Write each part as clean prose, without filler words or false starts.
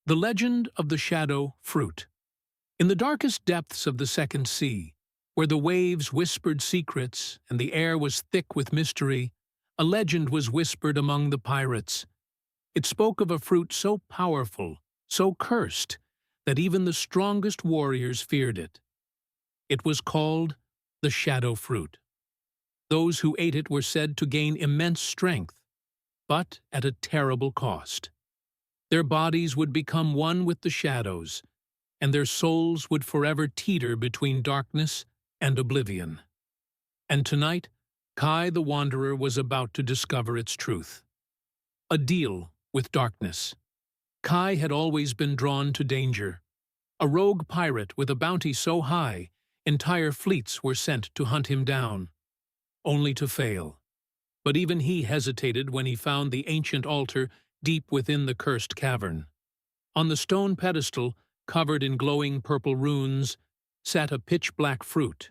The Legend of the Shadow Fruit. In the darkest depths of the second sea, where the waves whispered secrets and the air was thick with mystery, a legend was whispered among the pirates. It spoke of a fruit so powerful, so cursed, that even the strongest warriors feared it. It was called the Shadow Fruit. Those who ate it were said to gain immense strength, but at a terrible cost. Their bodies would become one with the shadows, and their souls would forever teeter between darkness and oblivion. And tonight, Kai the Wanderer was about to discover its truth. A deal with darkness. Kai had always been drawn to danger. A rogue pirate with a bounty so high, entire fleets were sent to hunt him down, only to fail. But even he hesitated when he found the ancient altar deep within the cursed cavern. On the stone pedestal, covered in glowing purple runes, sat a pitch-black fruit.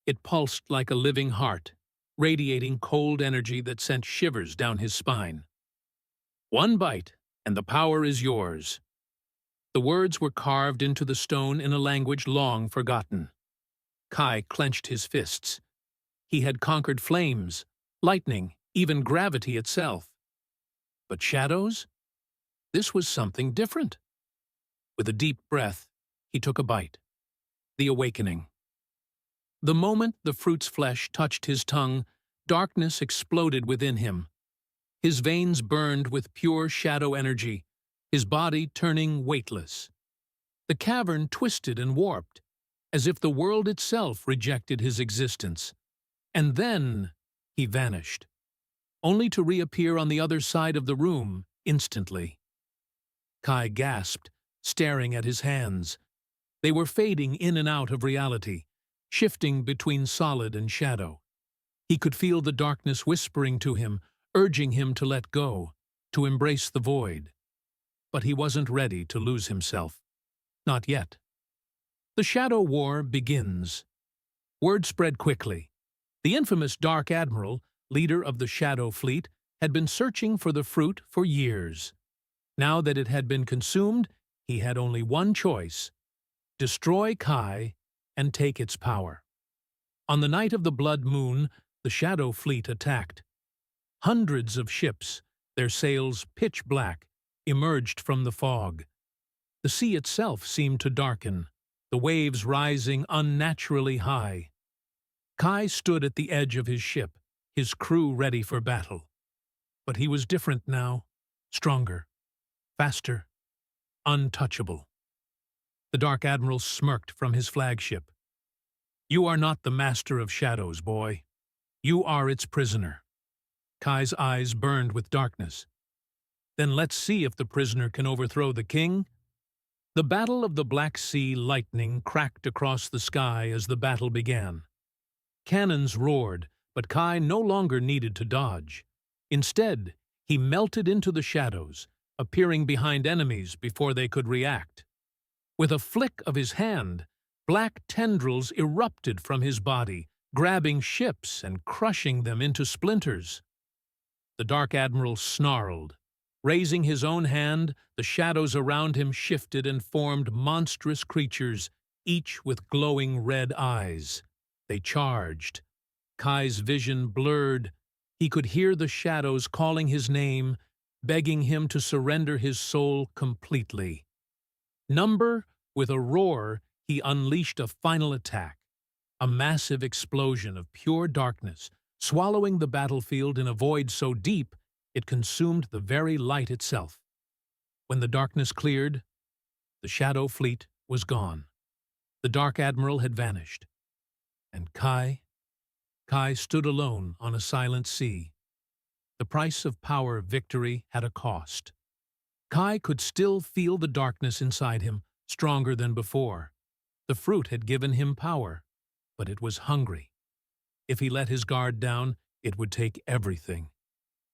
It pulsed like a living heart, radiating cold energy that sent shivers down his spine. "One bite, and the power is yours." The words were carved into the stone in a language long forgotten. Kai clenched his fists. He had conquered flames, lightning, even gravity itself. But shadows? This was something different. With a deep breath, he took a bite. The awakening. The moment the fruit's flesh touched his tongue, darkness exploded within him. His veins burned with pure shadow energy, his body turning weightless. The cavern twisted and warped, as if the world itself rejected his existence. And then he vanished, only to reappear on the other side of the room instantly. Kai gasped, staring at his hands. They were fading in and out of reality, shifting between solid and shadow. He could feel the darkness whispering to him, urging him to let go, to embrace the void. But he wasn't ready to lose himself. Not yet. The Shadow War begins. Word spread quickly. The infamous Dark Admiral, leader of the Shadow Fleet, had been searching for the fruit for years. Now that it had been consumed, he had only one choice: destroy Kai and take its power. On the night of the blood moon, the Shadow Fleet attacked. Hundreds of ships, their sails pitch black, emerged from the fog. The sea itself seemed to darken, the waves rising unnaturally high. Kai stood at the edge of his ship, his crew ready for battle. But he was different now, stronger, faster, untouchable. The Dark Admiral smirked from his flagship. "You are not the master of shadows, boy. You are its prisoner." Kai's eyes burned with darkness. "Then let's see if the prisoner can overthrow the king." The Battle of the Black Sea lightning cracked across the sky as the battle began. Cannons roared, but Kai no longer needed to dodge. Instead, he melted into the shadows, appearing behind enemies before they could react. With a flick of his hand, black tendrils erupted from his body, grabbing ships and crushing them into splinters. The Dark Admiral snarled. Raising his own hand, the shadows around him shifted and formed monstrous creatures, each with glowing red eyes. They charged. Kai's vision blurred. He could hear the shadows calling his name, begging him to surrender his soul completely. With a roar, he unleashed a final attack. A massive explosion of pure darkness, swallowing the battlefield in a void so deep it consumed the very light itself. When the darkness cleared, the Shadow Fleet was gone. The Dark Admiral had vanished. And Kai stood alone on a silent sea. The price of power victory had a cost. Kai could still feel the darkness inside him, stronger than before. The fruit had given him power, but it was hungry. If he let his guard down, it would take everything.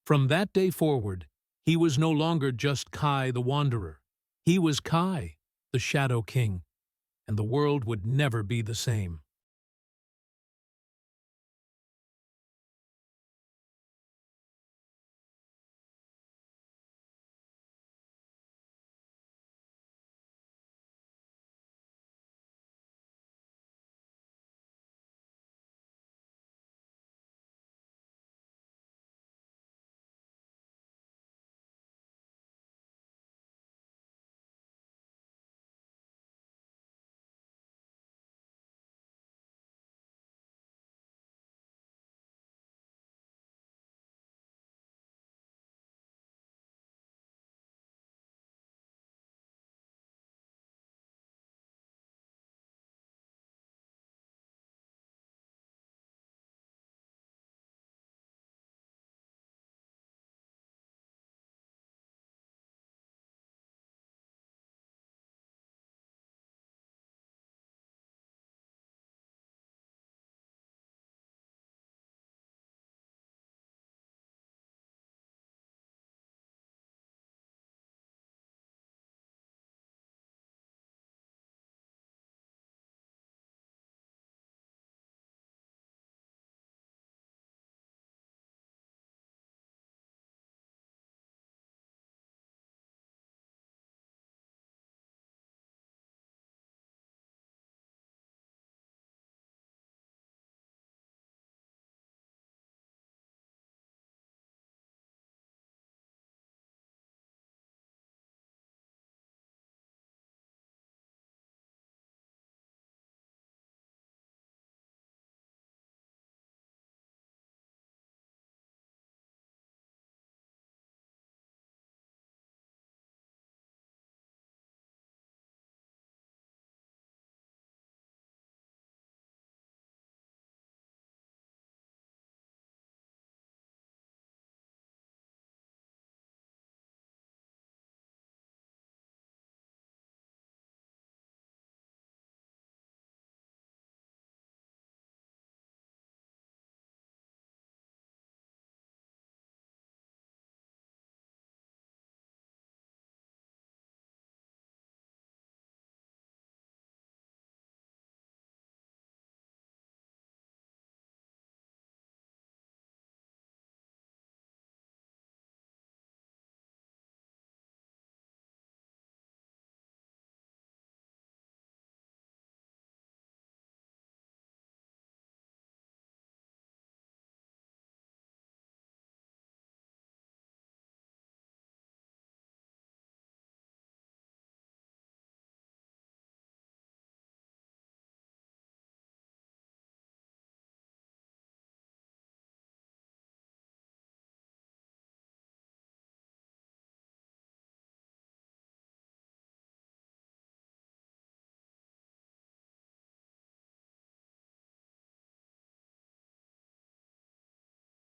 From that day forward, he was no longer just Kai the Wanderer. He was Kai, the Shadow King, and the world would never be the same.